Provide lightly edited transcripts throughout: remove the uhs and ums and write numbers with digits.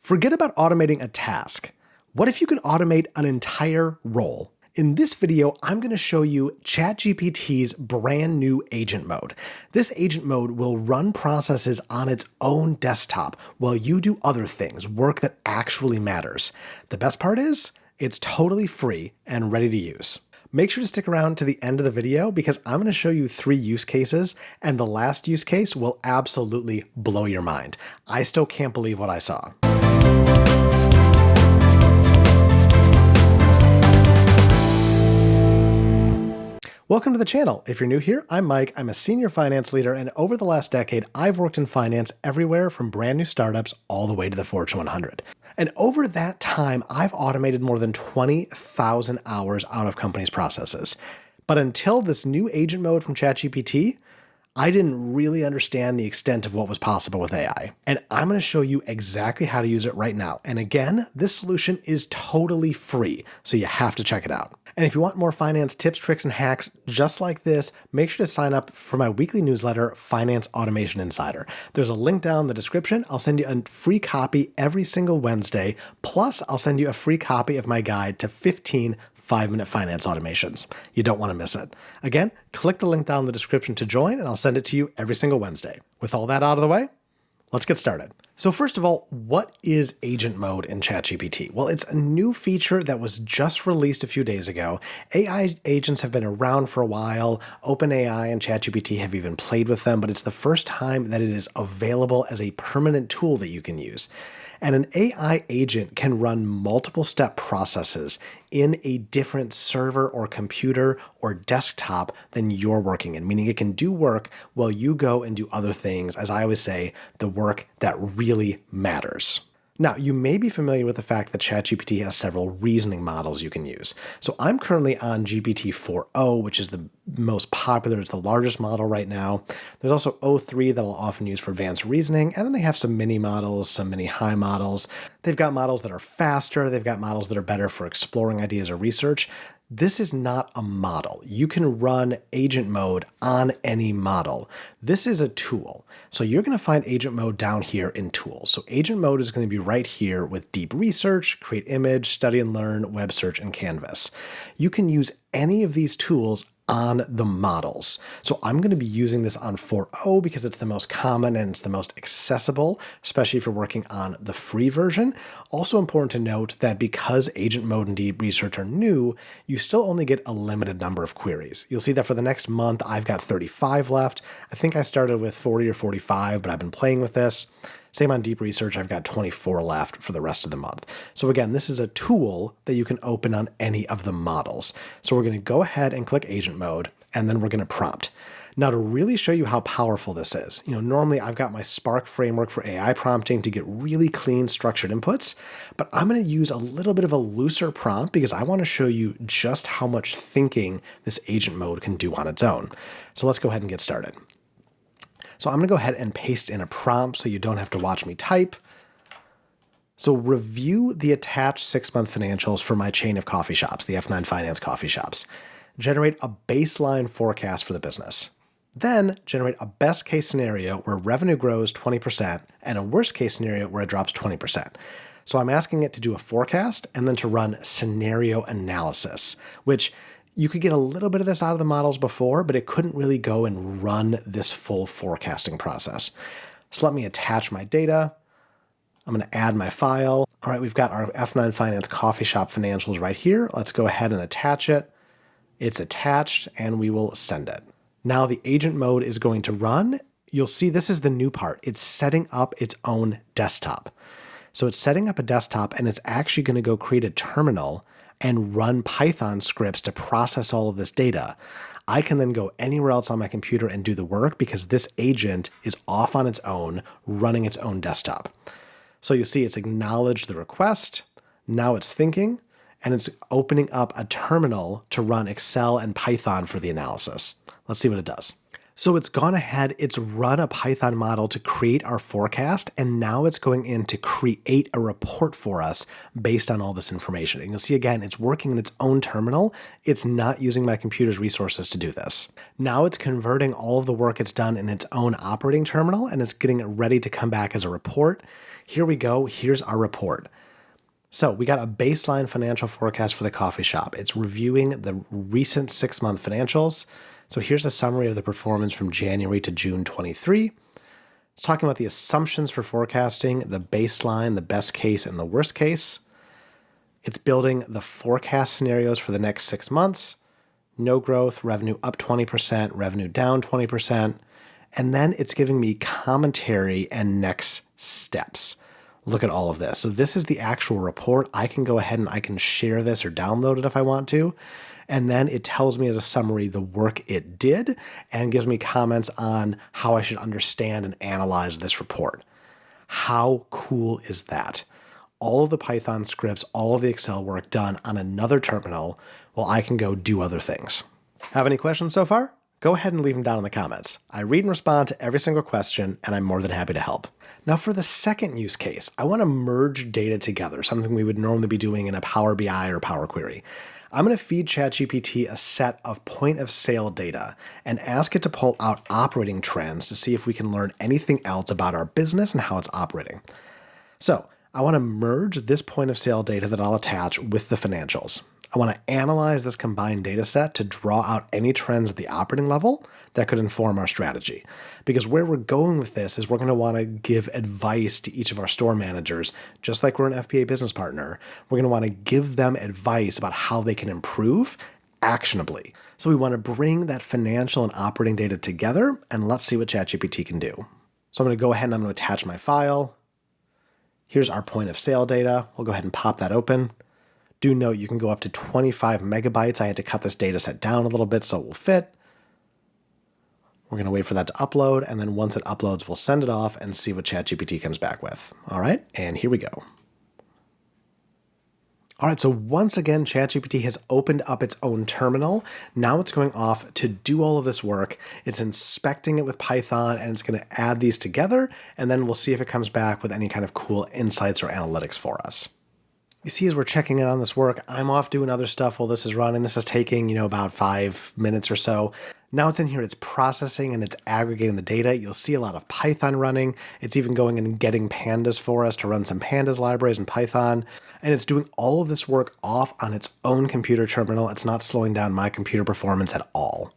Forget about automating a task. What if you could automate an entire role? In this video, I'm going to show you ChatGPT's brand new agent mode. This agent mode will run processes on its own desktop while you do other things, work that actually matters. The best part is, it's totally free and ready to use. Make sure to stick around to the end of the video because I'm going to show you 3 use cases, and the last use case will absolutely blow your mind. I still can't believe what I saw. Welcome to the channel. If you're new here, I'm Mike. I'm a senior finance leader, and over the last decade, I've worked in finance everywhere from brand new startups all the way to the Fortune 100. And over that time, I've automated more than 20,000 hours out of companies' processes. But until this new agent mode from ChatGPT, I didn't really understand the extent of what was possible with AI. And I'm going to show you exactly how to use it right now. And again, this solution is totally free, so you have to check it out. And if you want more finance tips, tricks, and hacks just like this, make sure to sign up for my weekly newsletter, Finance Automation Insider. There's a link down in the description. I'll send you a free copy every single Wednesday. Plus, I'll send you a free copy of my guide to 15 5-minute finance automations. You don't want to miss it. Again, click the link down in the description to join, and I'll send it to you every single Wednesday. With all that out of the way, let's get started. So first of all, what is agent mode in ChatGPT? Well, it's a new feature that was just released a few days ago. AI agents have been around for a while. OpenAI and ChatGPT have even played with them, but it's the first time that it is available as a permanent tool that you can use. And an AI agent can run multiple step processes in a different server or computer or desktop than you're working in, meaning it can do work while you go and do other things, as I always say, the work that really matters. Now, you may be familiar with the fact that ChatGPT has several reasoning models you can use. So I'm currently on GPT-4o, which is the most popular, it's the largest model right now. There's also o3 that I'll often use for advanced reasoning, and then they have some mini models, some mini high models. They've got models that are faster, they've got models that are better for exploring ideas or research. This is not a model. You can run agent mode on any model. This is a tool. So you're going to find agent mode down here in tools. So agent mode is going to be right here with deep research, create image, study and learn, web search, and canvas. You can use any of these tools on the models. So I'm going to be using this on 4o because it's the most common and it's the most accessible, especially if you're working on the free version. Also important to note that because agent mode and deep research are new, you still only get a limited number of queries. You'll see that for the next month, I've got 35 left. I think I started with 40 or 45, but I've been playing with this. Same on deep research, I've got 24 left for the rest of the month. So again, this is a tool that you can open on any of the models. So we're going to go ahead and click agent mode, and then we're going to prompt. Now, to really show you how powerful this is, normally I've got my Spark framework for AI prompting to get really clean structured inputs, but I'm going to use a little bit of a looser prompt because I want to show you just how much thinking this agent mode can do on its own. So let's go ahead and get started. So I'm going to go ahead and paste in a prompt so you don't have to watch me type. So review the attached 6-month financials for my chain of coffee shops, the F9 Finance coffee shops. Generate a baseline forecast for the business. Then generate a best case scenario where revenue grows 20% and a worst case scenario where it drops 20%. So I'm asking it to do a forecast and then to run scenario analysis, which you could get a little bit of this out of the models before, but it couldn't really go and run this full forecasting process. So let me attach my data. I'm going to add my file. All right, we've got our F9 Finance coffee shop financials right here. Let's go ahead and attach it. It's attached, and we will send it. Now the agent mode is going to run. You'll see this is the new part. It's setting up its own desktop. So it's setting up a desktop, and it's actually going to go create a terminal and run Python scripts to process all of this data. I can then go anywhere else on my computer and do the work because this agent is off on its own, running its own desktop. So you see it's acknowledged the request, now it's thinking, and it's opening up a terminal to run Excel and Python for the analysis. Let's see what it does. So it's gone ahead, it's run a Python model to create our forecast, and now it's going in to create a report for us based on all this information. And you'll see again, it's working in its own terminal. It's not using my computer's resources to do this. Now it's converting all of the work it's done in its own operating terminal, and it's getting it ready to come back as a report. Here we go, here's our report. So we got a baseline financial forecast for the coffee shop. It's reviewing the recent 6-month financials. So here's a summary of the performance from January to June 23. It's talking about the assumptions for forecasting, the baseline, the best case, and the worst case. It's building the forecast scenarios for the next 6 months. No growth, revenue up 20%, revenue down 20%. And then it's giving me commentary and next steps. Look at all of this. So this is the actual report. I can go ahead and I can share this or download it if I want to. And then it tells me as a summary the work it did and gives me comments on how I should understand and analyze this report. How cool is that? All of the Python scripts, all of the Excel work done on another terminal while I can go do other things. Have any questions so far? Go ahead and leave them down in the comments. I read and respond to every single question, and I'm more than happy to help. Now for the second use case, I want to merge data together, something we would normally be doing in a Power BI or Power Query. I'm going to feed ChatGPT a set of point of sale data and ask it to pull out operating trends to see if we can learn anything else about our business and how it's operating. So I want to merge this point of sale data that I'll attach with the financials. I want to analyze this combined data set to draw out any trends at the operating level that could inform our strategy. Because where we're going with this is we're going to want to give advice to each of our store managers, just like we're an FP&A business partner. We're going to want to give them advice about how they can improve actionably. So we want to bring that financial and operating data together, and let's see what ChatGPT can do. So I'm going to go ahead and I'm going to attach my file. Here's our point of sale data. We'll go ahead and pop that open. Do note you can go up to 25 megabytes. I had to cut this data set down a little bit so it will fit. We're going to wait for that to upload, and then once it uploads, we'll send it off and see what ChatGPT comes back with. All right, and here we go. All right, so once again, ChatGPT has opened up its own terminal. Now it's going off to do all of this work. It's inspecting it with Python, and it's going to add these together, and then we'll see if it comes back with any kind of cool insights or analytics for us. You see, as we're checking in on this work, I'm off doing other stuff while this is running. This is taking, about 5 minutes or so. Now it's in here, it's processing and it's aggregating the data. You'll see a lot of Python running. It's even going and getting pandas for us to run some pandas libraries in Python. And it's doing all of this work off on its own computer terminal. It's not slowing down my computer performance at all.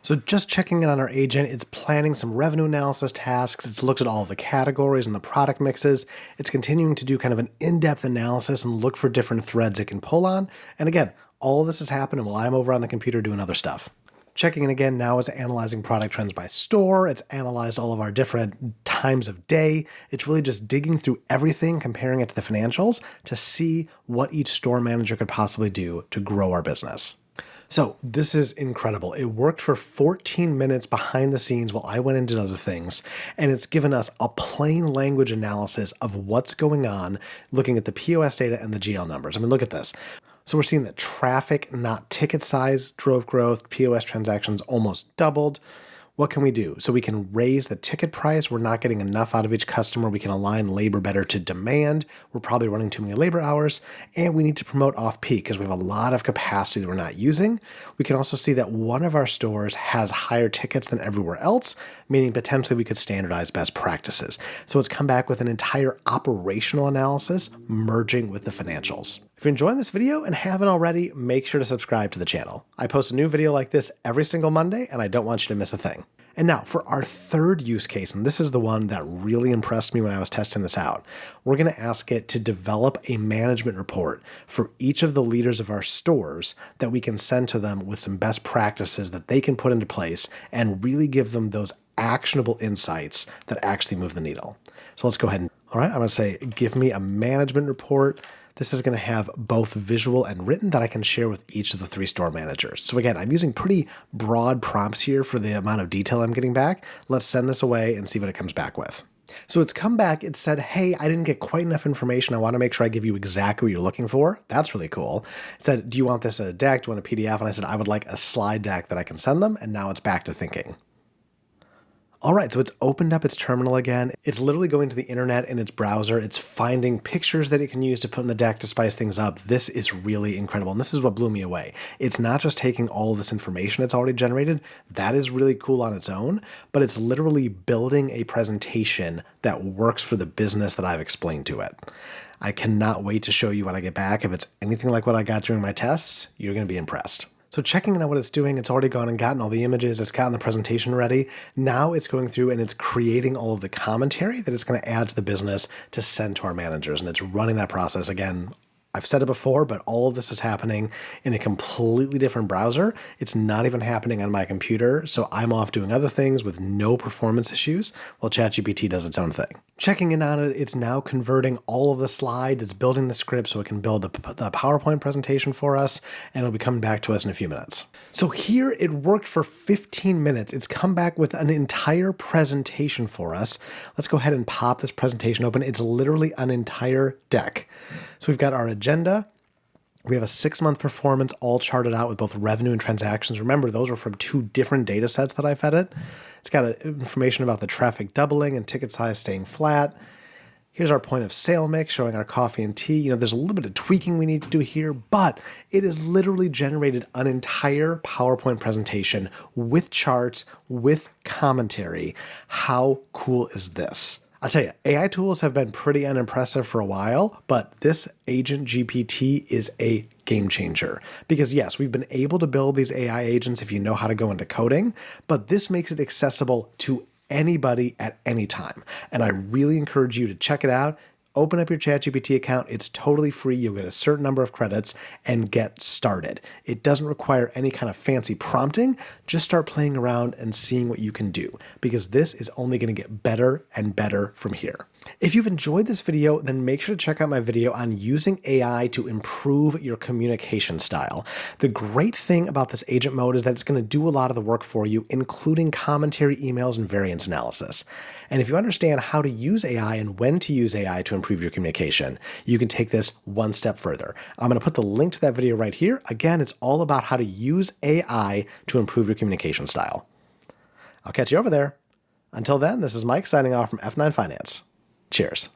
So just checking in on our agent, it's planning some revenue analysis tasks. It's looked at all of the categories and the product mixes. It's continuing to do kind of an in-depth analysis and look for different threads it can pull on. And again, all of this is happening while I'm over on the computer doing other stuff. Checking in again now is analyzing product trends by store. It's analyzed all of our different times of day. It's really just digging through everything, comparing it to the financials to see what each store manager could possibly do to grow our business. So this is incredible. It worked for 14 minutes behind the scenes while I went and did other things, and it's given us a plain language analysis of what's going on, looking at the POS data and the GL numbers. I mean, look at this. So we're seeing that traffic, not ticket size, drove growth. POS transactions almost doubled. What can we do? So we can raise the ticket price. We're not getting enough out of each customer. We can align labor better to demand. We're probably running too many labor hours, and we need to promote off-peak because we have a lot of capacity that we're not using. We can also see that one of our stores has higher tickets than everywhere else, meaning potentially we could standardize best practices. So it's come back with an entire operational analysis merging with the financials. If you're enjoying this video and haven't already, make sure to subscribe to the channel. I post a new video like this every single Monday, and I don't want you to miss a thing. And now for our third use case, and this is the one that really impressed me when I was testing this out, we're going to ask it to develop a management report for each of the leaders of our stores that we can send to them with some best practices that they can put into place and really give them those actionable insights that actually move the needle. So let's go ahead and, all right, I'm going to say, give me a management report. This is going to have both visual and written that I can share with each of the 3 store managers. So again, I'm using pretty broad prompts here for the amount of detail I'm getting back. Let's send this away and see what it comes back with. So it's come back, it said, hey, I didn't get quite enough information. I want to make sure I give you exactly what you're looking for. That's really cool. It said, do you want this as a deck? Do you want a PDF? And I said, I would like a slide deck that I can send them. And now it's back to thinking. All right, so it's opened up its terminal again. It's literally going to the internet in its browser. It's finding pictures that it can use to put in the deck to spice things up. This is really incredible, and this is what blew me away. It's not just taking all of this information it's already generated. That is really cool on its own, but it's literally building a presentation that works for the business that I've explained to it. I cannot wait to show you when I get back. If it's anything like what I got during my tests, you're going to be impressed. So checking out what it's doing, it's already gone and gotten all the images, it's gotten the presentation ready. Now it's going through and it's creating all of the commentary that it's going to add to the business to send to our managers. And it's running that process again. I've said it before, but all of this is happening in a completely different browser. It's not even happening on my computer, so I'm off doing other things with no performance issues while ChatGPT does its own thing. Checking in on it, it's now converting all of the slides, it's building the script so it can build the PowerPoint presentation for us, and it'll be coming back to us in a few minutes. So here it worked for 15 minutes. It's come back with an entire presentation for us. Let's go ahead and pop this presentation open. It's literally an entire deck. So we've got our agenda. We have a 6-month performance all charted out with both revenue and transactions. Remember, those are from 2 different data sets that I fed it. It's got information about the traffic doubling and ticket size staying flat. Here's our point of sale mix showing our coffee and tea. There's a little bit of tweaking we need to do here, but it has literally generated an entire PowerPoint presentation with charts, with commentary. How cool is this? I'll tell you, AI tools have been pretty unimpressive for a while, but this Agent GPT is a game changer. Because yes, we've been able to build these AI agents if you know how to go into coding, but this makes it accessible to anybody at any time. And I really encourage you to check it out. Open up your ChatGPT account. It's totally free. You'll get a certain number of credits and get started. It doesn't require any kind of fancy prompting. Just start playing around and seeing what you can do, because this is only going to get better and better from here. If you've enjoyed this video, then make sure to check out my video on using AI to improve your communication style. The great thing about this agent mode is that it's going to do a lot of the work for you, including commentary, emails, and variance analysis. And if you understand how to use AI and when to use AI to improve your communication, you can take this one step further. I'm going to put the link to that video right here. Again, it's all about how to use AI to improve your communication style. I'll catch you over there. Until then, this is Mike signing off from F9 Finance. Cheers.